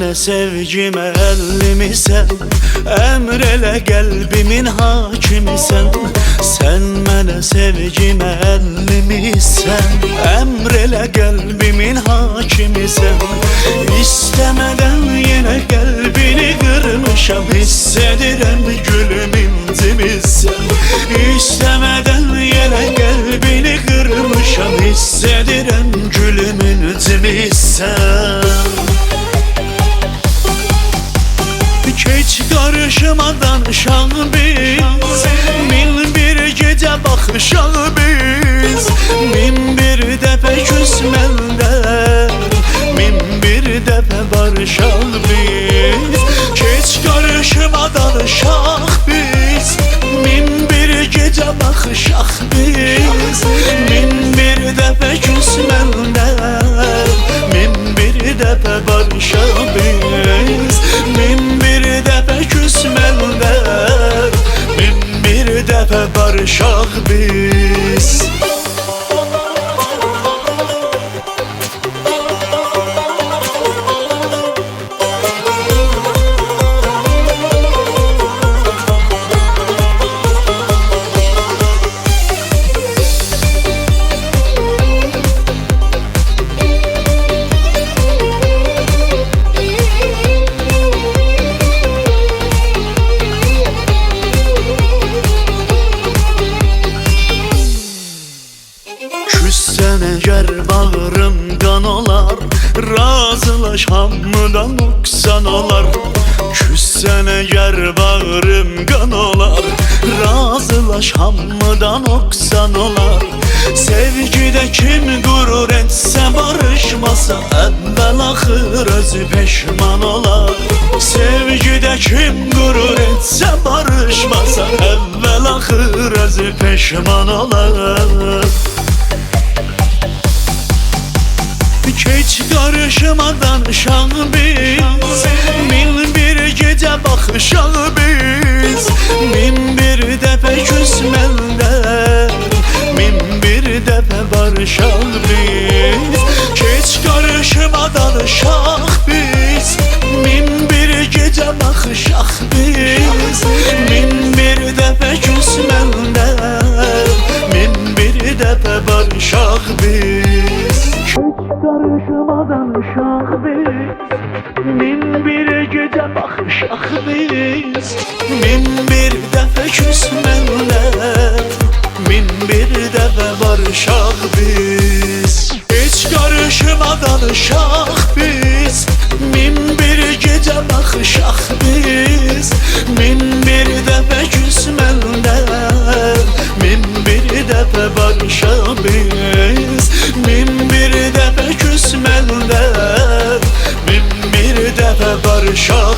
mənə sevgimə əllimisen, əmr elə qəlbimin hakimisən. Sən mənə sevgimə əllimisen, əmr elə qəlbimin hakimisən. İstəmədən yenə qəlbini qırmışam, hiss edirəm gülüm incimisən. İstəmədən yenə qəlbini qırmışam, hiss edirəm gülüm incimisən. Keç qarışmadan şan biz, min bir gecə baxışaq biz. Min bir dəfə küsməndən, min bir dəfə barışaq biz. Keç qarışmadan şan biz, min bir gecə baxışaq biz. Min bir dəfə küsməndən, min bir dəfə barışaq biz. Min bir dəfə küsməndən, min bir dəfə barışaq biz. Küssen eğer bağrım qan olar, razılaş hamıdan noksan olar. Küssen eğer bağrım qan olar, razılaş hamıdan noksan olar. Sevgide kim qürur etsə barışmasa, əvvəl axır özü peşman olar. Sevgide kim qürur etsə barışmasa, əvvəl axır özü peşman olar. Keç qarışmadan şan biz, min bir gecə baxışaq biz. Min bir dəfə küsməndən, min bir dəfə barışaq biz. Keç qarışmadan şan biz, min bir gecə baxışaq biz. Min bir dəfə küsməndən, min bir dəfə barışaq biz. Karışmadan uşaq biz, min bir gecə baxışaq biz. Min bir dəfə küsməndən, min bir dəfə barışaq biz. Heç qarışmadan uşaq biz, min bir gecə baxışaq biz. Min bir dəfə küsməndən, min bir dəfə barışaq biz. Min bir dəfə küsməndən, min bir dəfə barışaq